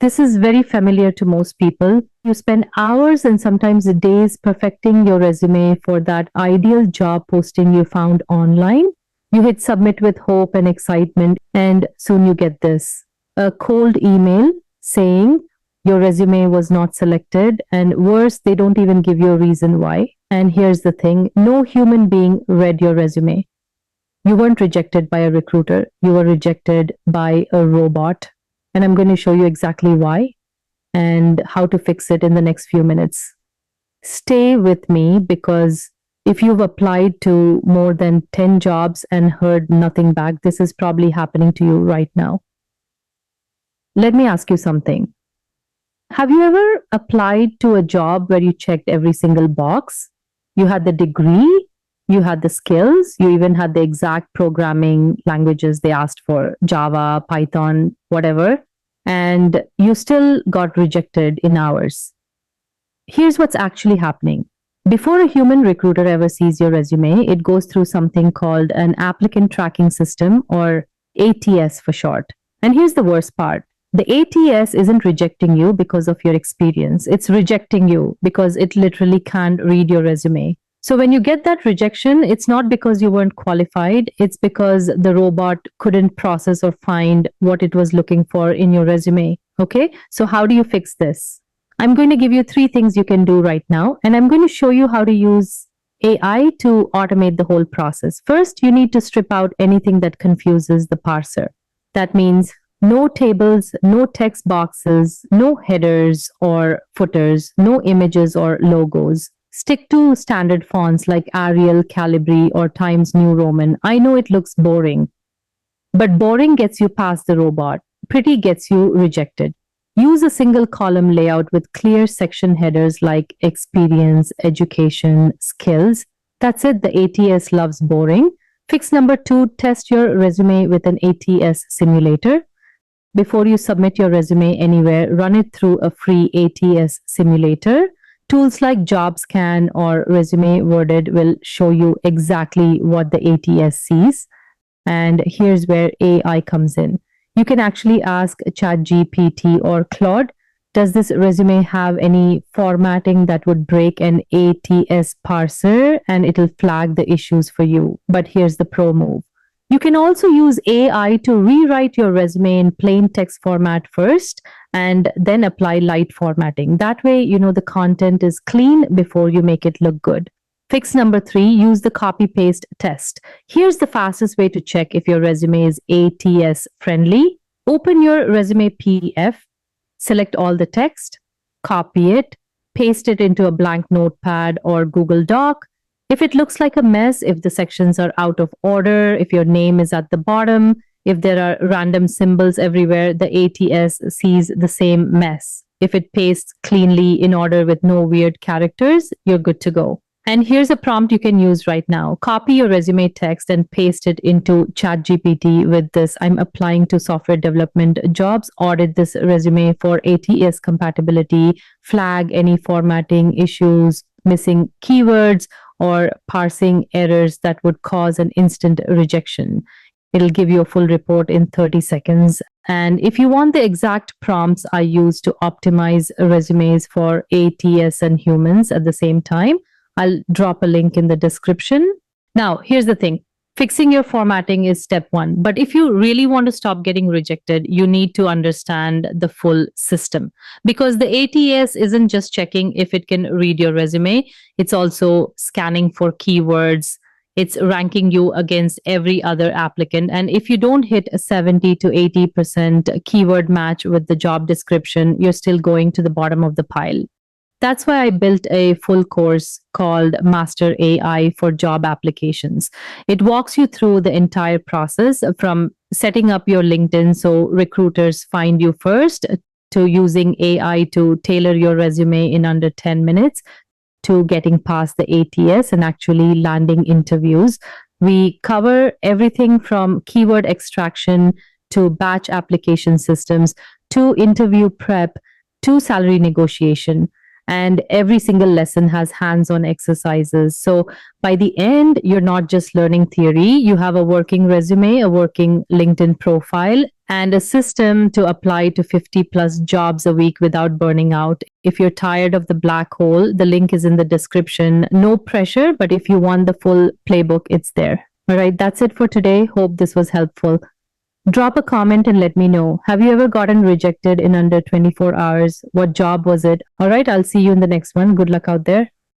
This is very familiar to most people. You spend hours and sometimes days perfecting your resume for that ideal job posting you found online. You hit submit with hope and excitement, and soon you get this, a cold email saying your resume was not selected, and worse, they don't even give you a reason why. And here's the thing, no human being read your resume. You weren't rejected by a recruiter, you were rejected by a robot. And I'm going to show you exactly why and how to fix it in the next few minutes. Stay with me, because if you've applied to more than 10 jobs and heard nothing back, this is probably happening to you right now. Let me ask you something. Have you ever applied to a job where you checked every single box? You had the degree, you had the skills, you even had the exact programming languages they asked for, Java, Python, whatever, and you still got rejected in hours. Here's what's actually happening. Before a human recruiter ever sees your resume, it goes through something called an Applicant Tracking System, or ATS for short. And here's the worst part. The ATS isn't rejecting you because of your experience. It's rejecting you because it literally can't read your resume. So when you get that rejection, it's not because you weren't qualified. It's because the robot couldn't process or find what it was looking for in your resume. Okay, so how do you fix this? I'm going to give you 3 things you can do right now, and I'm going to show you how to use AI to automate the whole process. First, you need to strip out anything that confuses the parser. That means no tables, no text boxes, no headers or footers, no images or logos. Stick to standard fonts like Arial, Calibri, or Times New Roman. I know it looks boring, but boring gets you past the robot. Pretty gets you rejected. Use a single column layout with clear section headers like experience, education, skills. That's it. The ATS loves boring. Fix number 2, test your resume with an ATS simulator. Before you submit your resume anywhere, run it through a free ATS simulator. Tools like JobScan or Resume Worded will show you exactly what the ATS sees. And here's where AI comes in. You can actually ask ChatGPT or Claude, does this resume have any formatting that would break an ATS parser? And it'll flag the issues for you. But here's the pro move. You can also use AI to rewrite your resume in plain text format first and then apply light formatting. That way, you know the content is clean before you make it look good. Fix number 3, use the copy paste test. Here's the fastest way to check if your resume is ATS friendly. Open your resume PDF, select all the text, copy it, paste it into a blank notepad or Google Doc. If it looks like a mess, if the sections are out of order, if your name is at the bottom, if there are random symbols everywhere, the ATS sees the same mess. If it pastes cleanly in order with no weird characters, you're good to go. And here's a prompt you can use right now. Copy your resume text and paste it into ChatGPT with this: I'm applying to software development jobs. Audit this resume for ATS compatibility. Flag any formatting issues, missing keywords, or parsing errors that would cause an instant rejection. It'll give you a full report in 30 seconds. And if you want the exact prompts I use to optimize resumes for ATS and humans at the same time, I'll drop a link in the description. Now, here's the thing. Fixing your formatting is step 1. But if you really want to stop getting rejected, you need to understand the full system. Because the ATS isn't just checking if it can read your resume, it's also scanning for keywords. It's ranking you against every other applicant. And if you don't hit a 70 to 80% keyword match with the job description, you're still going to the bottom of the pile. That's why I built a full course called Master AI for Job Applications. It walks you through the entire process from setting up your LinkedIn so recruiters find you first, to using AI to tailor your resume in under 10 minutes, to getting past the ATS and actually landing interviews. We cover everything from keyword extraction to batch application systems to interview prep to salary negotiation. and every single lesson has hands-on exercises. So by the end, you're not just learning theory, you have a working resume, a working LinkedIn profile, and a system to apply to 50 plus jobs a week without burning out. If you're tired of the black hole, the link is in the description. No pressure, but if you want the full playbook, it's there. All right, that's it for today. Hope this was helpful. Drop a comment and let me know. Have you ever gotten rejected in under 24 hours? What job was it? All right, I'll see you in the next one. Good luck out there.